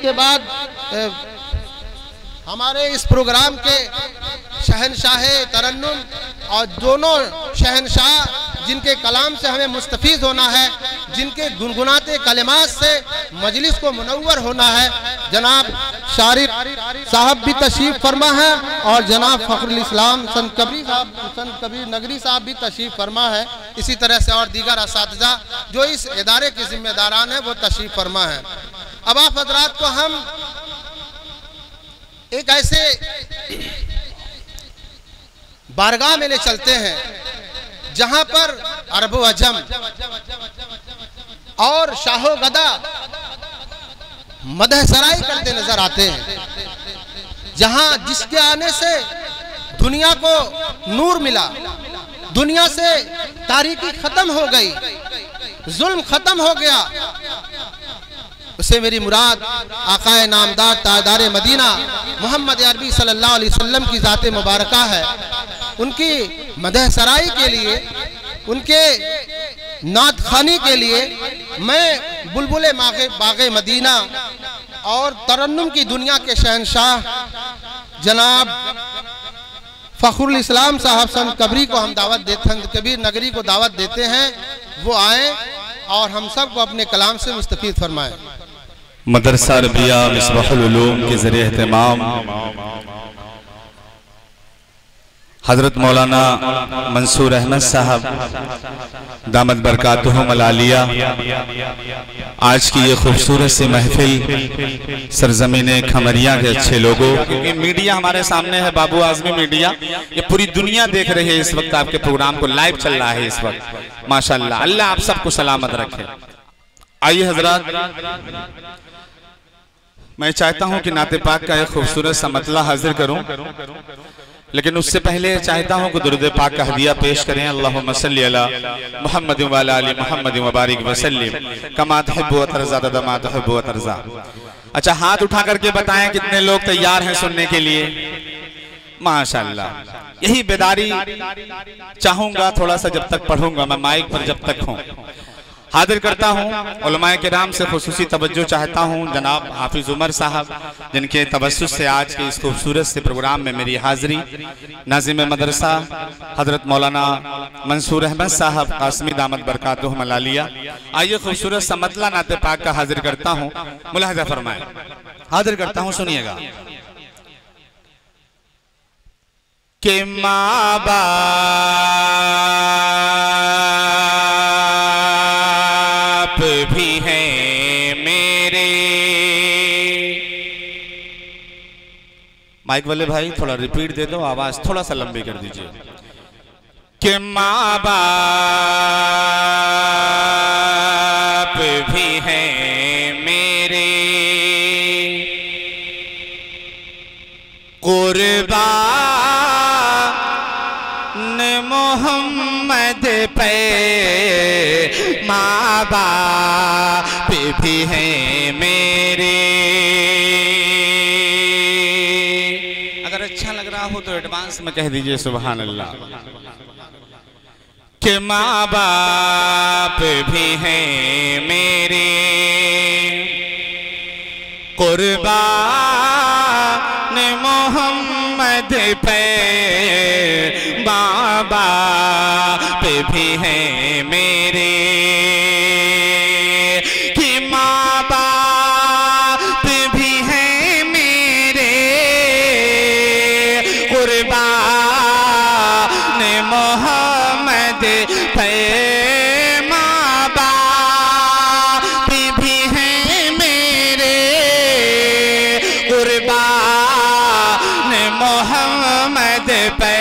इसके बाद हमारे इस प्रोग्राम के शहनशाह तरन्नुम और दोनों शहनशाह जिनके कलाम से हमें मुस्तफ़ीज़ होना है, जिनके गुनगुनाते कलिमात से मजलिस को मुनव्वर होना है, जनाब शारिर साहब भी तशरीफ़ फरमा है और जनाब फ़खरुल इस्लाम संत कबीर नगरी साहब भी तशरीफ़ फरमा है। इसी तरह से और दीगर असातिज़ा जो इस इदारे के जिम्मेदारान हैं वो तशरीफ़ फरमा है। अब आप हज़रात को हम एक ऐसे बारगाह में ले चलते हैं जहां पर अरब अजम और शाहो गदा मदह सराई करते नजर आते हैं, जहां जिसके आने से दुनिया को नूर मिला, दुनिया से तारीकी खत्म हो गई, जुल्म खत्म हो गया। उससे मेरी मुराद आकाए नामदार ताजदार मदीना मोहम्मद अरबी सल्लल्लाहु अलैहि वसल्लम की ज़ात मुबारका है। उनकी मदह सराई के लिए, उनके नात खानी के लिए मैं बुलबुले बागे मदीना और तरन्नुम की दुनिया के शहनशाह जनाब फ़खरुल इस्लाम साहब संत कबरी को हम संत कबीर नगरी को दावत देते हैं, वो आए और हम सब को अपने कलाम से मुस्तफ़ीज़ फरमाएं। मदरसा रबिया मिसबाहुल उलूम के ज़रिए एहतमाम हज़रत मौलाना मंसूर अहमद साहब दामद बरकातुहुम अल-आलिया, आज की ये खूबसूरत सी महफिल सरजमीने खमरिया के अच्छे लोगों, क्योंकि मीडिया हमारे सामने है, बाबू आज़मी मीडिया, ये पूरी दुनिया देख रही है इस वक्त, आपके प्रोग्राम को लाइव चल रहा है इस वक्त, माशाअल्लाह, अल्लाह आप सबको सलामत रखे। आइए हजरात, मैं चाहता हूं कि नाते पाक का एक खूबसूरत सा मतला हाजिर करूं, लेकिन उससे पहले चाहता हूं कि दुरूद पाक का हदिया पेश करें। अल्लाहुम्मा सल्ली अला मुहम्मद व अला आलि मुहम्मद व बारिक व सल्लिम कमा तुहिब्बु व तर्ज़ा दमा तुहिब्बु व तर्ज़ा। अच्छा, हाथ उठा करके बताएं कितने लोग तैयार हैं सुनने के लिए। माशाअल्लाह, यही बेदारी चाहूंगा थोड़ा सा, जब तक पढ़ूंगा मैं माइक पर, जब तक हूं हाजिर करता हूँ। उलमाए किराम से खुसूसी तवज्जो चाहता हूँ, जनाब हाफिज उमर साहब जिनके तवस्सुस से आज के इस खूबसूरत से प्रोग्राम में मेरी हाजिरी, नाज़िम मदरसा हजरत मौलाना मंसूर अहमद साहब कासमी दामद बरकातुहुम अल-आलिया। आइए खूबसूरत सा मतला नाते पाक का हाजिर करता हूँ, मुलाहज़ा फरमाएं, हाजिर करता हूँ, सुनिएगा। के माँ भी हैं मेरे, माइक वाले भाई थोड़ा रिपीट दे दो, आवाज थोड़ा सा लंबी कर दीजिए। कि माँ बाप भी हैं मेरे, कुर्बान मोहम्मद पे माँ बाप भी हैं मेरे। अगर अच्छा लग रहा हो तो एडवांस में कह दीजिए सुभान अल्लाह। कि माँ बाप भी हैं मेरे, कुर्बान मोहम्मद पे माँ बाप भी हैं मेरे। कि माँ बाप भी हैं मेरे, कुर्बान मोहम्मद पे माँ बाप भी हैं मेरे, कुर्बान मोहम्मद पे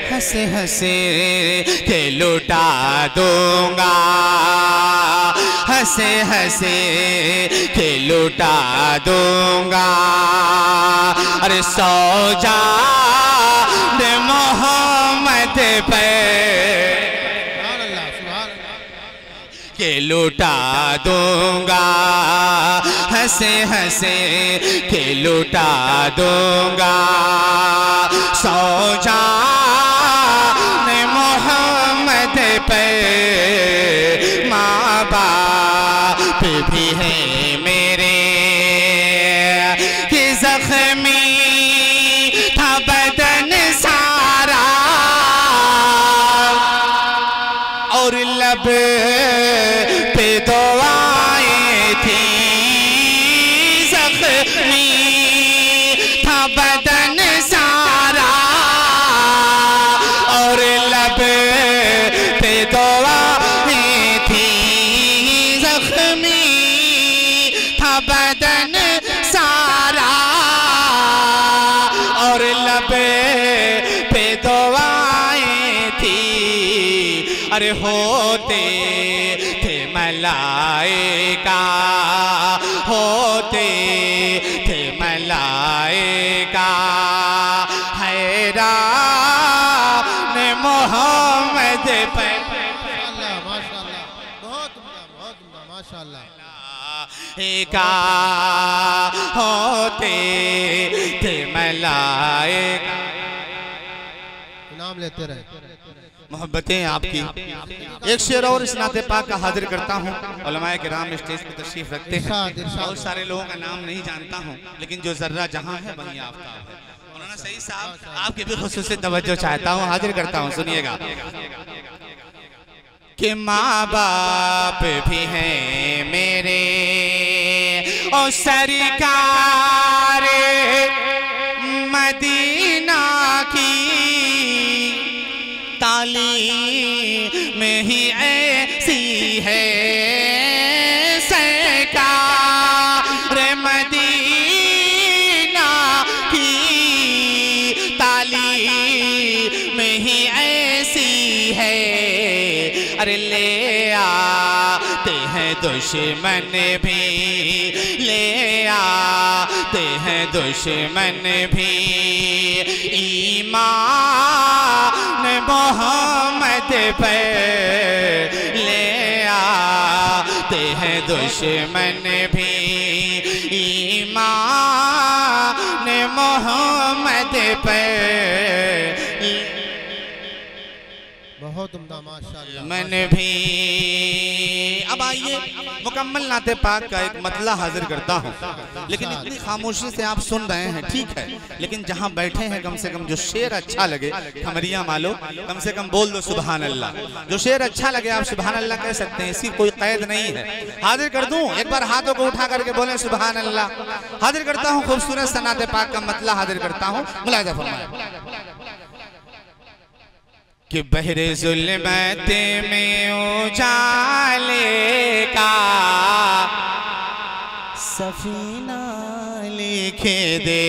हंसे हंसे के लुटा दूंगा, हंसे हंसे के लुटा दूंगा। अरे सौ जान मोहम्मद पे के लुटा दूंगा, हंसे हंसे के लुटा दूंगा। सौ जान मोहम्मद पे माँ बाप भी हैं मेरे, जख्मी था बदन सारा और लब पे दुआएं थी जख्मी था बदन सारा और लब पे दुआएं थी। अरे होते थे मलाइका होते थे मलाइका हैरान मोहम्मद पे माशाअल्लाह बहुत उम्दा माशाअल्लाह का होते थे मलाइका। नाम लेते रहे। मोहब्बतें आपकी। एक शेर और इस नाते पाक का हाजिर करता हूँ। उलमाए किराम स्टेज पे तशरीफ रखते हैं। बहुत सारे लोगों का नाम नहीं जानता हूँ, लेकिन जो जर्रा जहाँ है वहीं आफ्ताब है। मौलाना सईद साहब आपकी भी खुसूसी तवज्जो चाहता हूँ, हाजिर करता हूँ, सुनिएगा कि माँ बाप भी हैं मेरे और सरकार मदीना की तालीम ही ऐसी है सरकार मदीना की तालीम ही ऐसी है। अरे ले आते हैं दुश्मन भी ले आते हैं दुश्मन भी ईमान मोहम्मद पर ले आते हैं दुश्मन भी ईमान मोहम्मद पर बहुत उम्दा माशाअल्लाह मन भी। अब आइए मुकम्मल नाते पाक का एक मतला हाजिर करता हूँ, लेकिन इतनी खामोशी से आप सुन रहे हैं, ठीक है, लेकिन जहाँ बैठे हैं कम से कम जो शेर अच्छा लगे खमरिया मालो, कम से कम बोल दो सुभान अल्लाह। जो शेर अच्छा लगे आप सुभान अल्लाह कह सकते हैं, इसकी कोई कैद नहीं है। हाजिर कर दूं, एक बार हाथों को उठा करके बोले सुभान अल्लाह। हाजिर करता हूँ खूबसूरत सा नाते पाक का मतला हाजिर करता हूँ, मुलाहिजा फरमाएं कि बहरे जुल्मत में उजाले का सफीना लिख दे।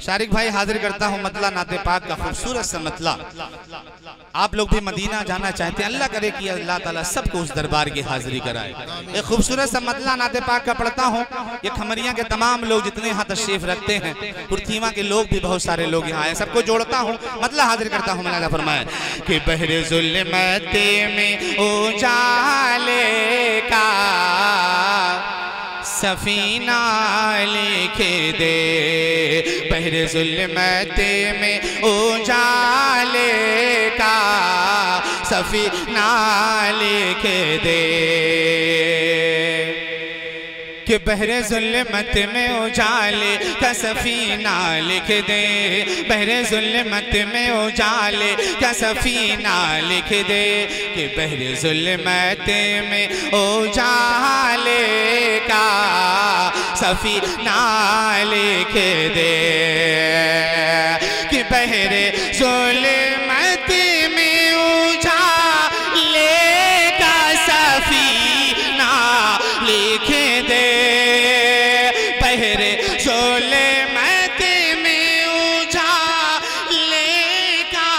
शारिक भाई हाजिर करता हूँ मतला नाते पाक का खूबसूरत सा मतला। आप लोग भी मदीना जाना चाहते हैं, अल्लाह करे कि अल्लाह ताला सबको उस दरबार की हाजिरी कराए। एक खूबसूरत सा मतला नाते पाक का पढ़ता हूँ। ये खमरिया के तमाम लोग जितने यहाँ तशरीफ रखते हैं, कुर्तीमा के लोग भी बहुत सारे लोग यहाँ आए, सबको जोड़ता हूँ, मतला हाजिर करता हूँ। मौलाना फरमाए कि बहरे जुल्मत में उजाले का सफीना लिख दे। बहरे जुल्मत में उजाले का सफीना लिख दे कि बहरे जुल्मत में उजाले का सफीना लिख दे। बहरे जुल्मत में उजाले का सफीना लिख दे कि बहरे जुल्मत में उजाले का सफीना लिख दे कि बहरे जुल्मत में उजाले का सफीना लिख दे। बहरे जुल्मत में उजाले का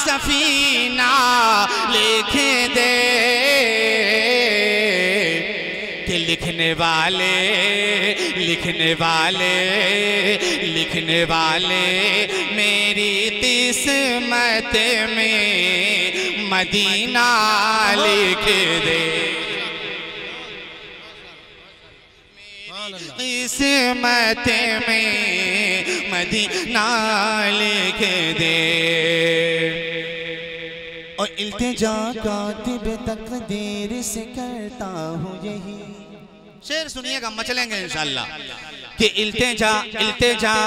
सफीना लिख दे कि लिखने वाले मेरी किस्मत में मदीना लिख दे। किस्मत में मदीना लिख दे। और इल्तिजा कातिब तकदीर से करता हूँ यही शेर सुनिएगा, मचलेंगे इंशाअल्लाह। कि इल्तिजा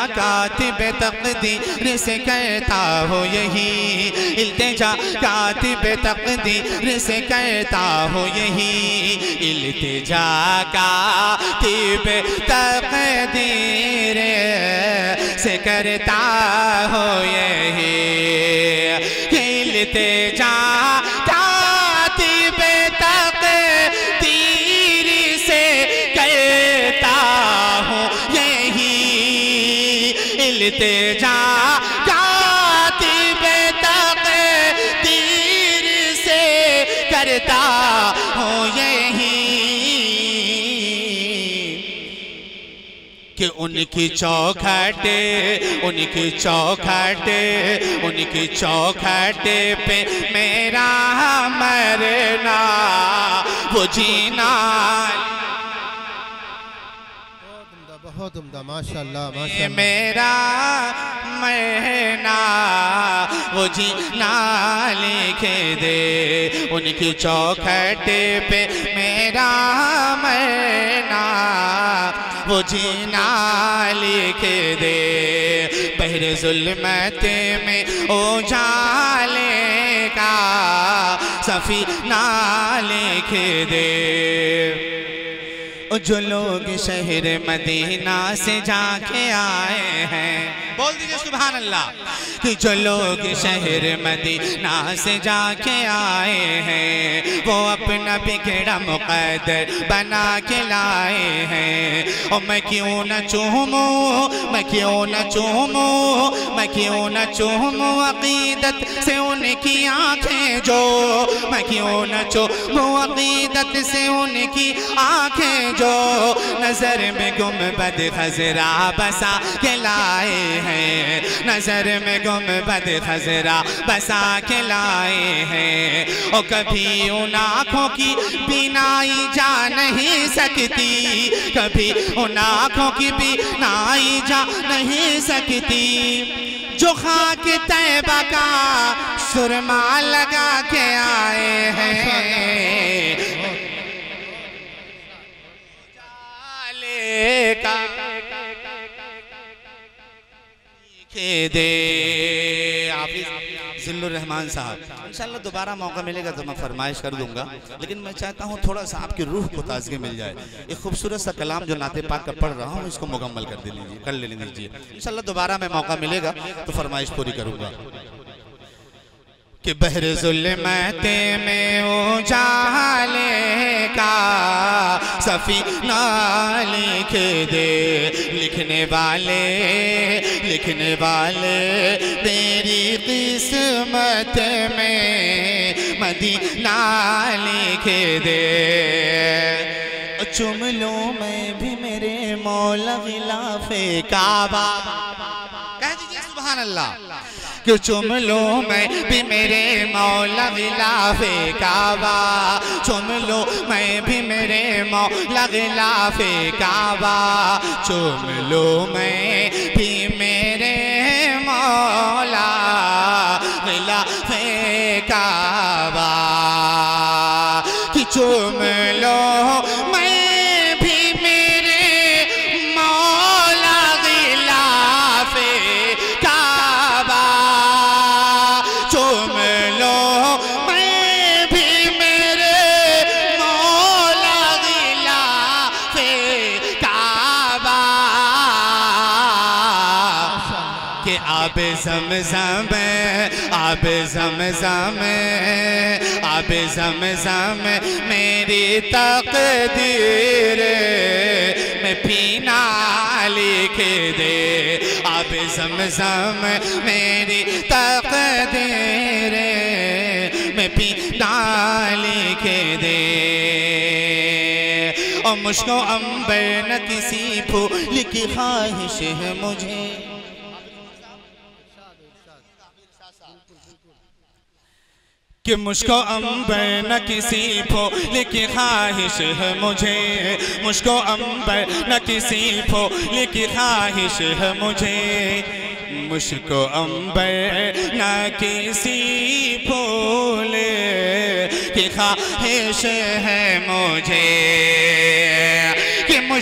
कातिब तक़दीर से कहता हो यही, इल्तिजा कातिब तक़दीर से कहता हो यही, इल्तिजा कातिब तक़दीर से करता हो यही, इल्तिजा कातिब तक़दीर से कहता हो यही, इल्तिजा कातिब तक़दीर से करता हो यही, कि उनकी चौखटे पे मेरा मरना वो जीना। बहुत उम्दा, माशाअल्लाह माशाअल्लाह। मेरा मरना वो जीना लिख दे, उनकी चौखटे पे मेरा मरना वो जीना लिख दे, पहरे जुल्मत में उजाले का सफीना लिख दे। जो लोग शहर मदीना से जाके आए हैं, बोल दीजिए सुभान अल्लाह। कि जो लोग शहर मदीना से जाके आए हैं, वो अपना बिगड़ा मुक़द्दर बना के लाए हैं। और मैं क्यों न चूमूं अक़ीदत से उनकी आँखें जो, मैं क्यों न चूमूं अक़ीदत से उनकी आँखें जो, नजर में गुंबद खज़रा बसा के लाए हैं, नजर में गुंबद खज़रा बसा के लाए हैं। और कभी उन आँखों की बीनाई जा नहीं सकती, कभी उन आँखों की बीनाई जा नहीं सकती, जो खाक तैबा का सुरमा लगा के आए हैं, के दे। जिल्लुर रहमान साहब, इंशाअल्लाह दोबारा मौका मिलेगा तो मैं फरमाइश कर दूंगा, लेकिन मैं चाहता हूँ थोड़ा सा आपकी रूह को ताज़गी मिल जाए। एक खूबसूरत सा कलाम जो नाते पाक का पढ़ रहा हूँ, इसको मुकम्मल कर लीजिए। इंशाअल्लाह दोबारा मैं मौका मिलेगा तो फरमाइश पूरी करूँगा। कि बहर ज़ुल्मत में उजाले का सफीना लिख दे, लिखने वाले तेरी किस्मत में मदीना लिख दे। चुम लूं मैं भी मेरे मौला गिलाफे काबा, कह दीजिए सुभान अल्लाह। कि चुम लूं मैं भी मेरे मौला गिलाफे काबा, चुम लूं मैं भी मेरे मौला गिलाफे काबा, चुम लूं मैं भी मेरे मौला गिलाफे काबा। कि चुम लो मैं भी मेरे मौला गिलाफे काबा, चुम लो मैं भी मेरे मौला गिलाफे काबा। कि आब ज़मज़म मेरी तक़दीर में पीना लिख दे, आब ज़मज़म मेरी तक़दीर में पीना लिख दे। और मुझको अंबर न किसी फूल की ख्वाहिश है मुझे, कि मुझको अंबर न किसी फूल की ख्वाहिश है मुझे, मुझको अंबर न किसी फूल की ख्वाहिश है मुझे, मुझको अंबर न किसी फूल की ख्वाहिश है मुझे।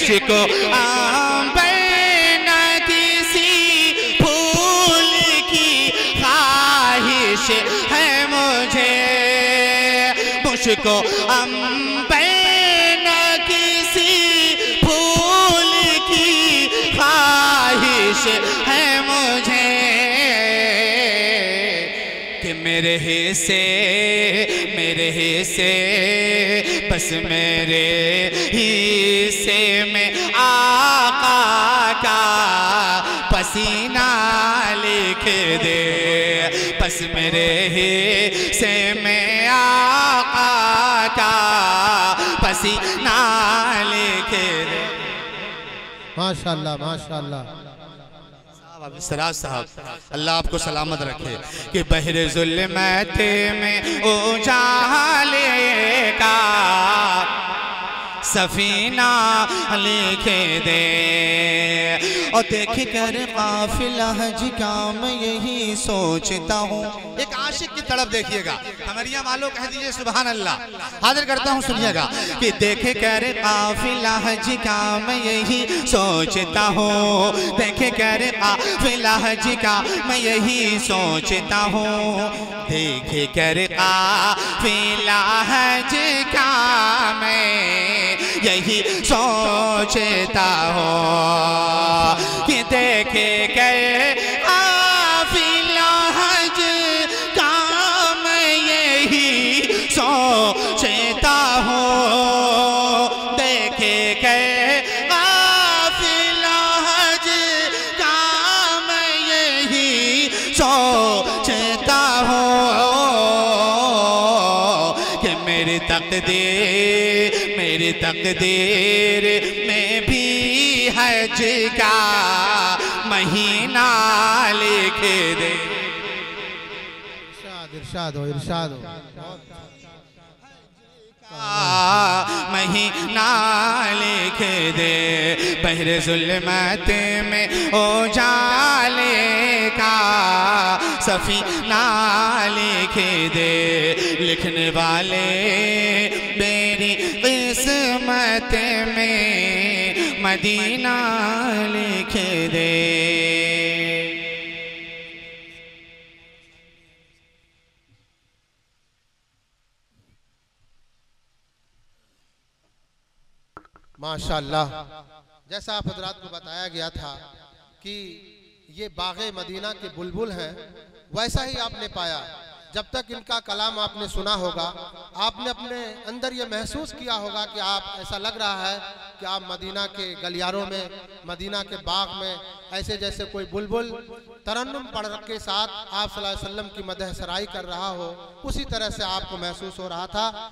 मुझको आंबर न किसी फूल की ख्वाहिश है मुझे, मुझको आंबर न किसी फूल की ख्वाहिश है मुझे, कि मेरे हिस्से बस मेरे हिस्से में आका का पसीना लिख दे, बस मेरे हिस्से में आका का पसीना लिख दे। माशाअल्लाह माशाअल्लाह। सिराज साहब अल्लाह आपको सलामत रखे कि बहरे ज़ुल्मत में उजाले का सफीना लिख दे, और देख कर काफिला हज का मैं यही सोचता हूँ। एक आशिक की तड़प देखिएगा, कमरिया वालों कह दीजिए सुभान अल्लाह। हाजिर करता हूँ, सुनिएगा कि देख कर काफिला हज का मैं यही सोचता हूँ, देख कर काफिला हज का मैं यही सोचता हूँ, देख कर काफिला हज का मैं यही सोचता हूँ, कि देखे कर काफिला हज का मैं यही सोचता हूँ, देखे कर काफिला हज का मैं यही सोचता हूँ, कि मेरी तकदीर में भी हज का महीना लिख दे। इरशाद हो इरशाद हो। महीना लिख दे, बहरे ज़ुल्मत में उजाले का सफीना लिख दे, लिखने वाले मेरी किस्मत में मदीना लिख दे। माशाअल्लाह। जैसा आप हजरात को बताया गया था कि ये बाग़े मदीना के बुलबुल हैं, वैसा ही आपने पाया। जब तक इनका कलाम आपने सुना होगा, आपने अपने अंदर ये महसूस किया होगा कि आप ऐसा लग रहा है कि आप मदीना के गलियारों में, मदीना के बाग में, ऐसे जैसे कोई बुलबुल तरन्नुम पढ़ के साथ आप सल्लल्लाहु अलैहि वसल्लम की मदह सराई कर रहा हो, उसी तरह से आपको महसूस हो रहा था।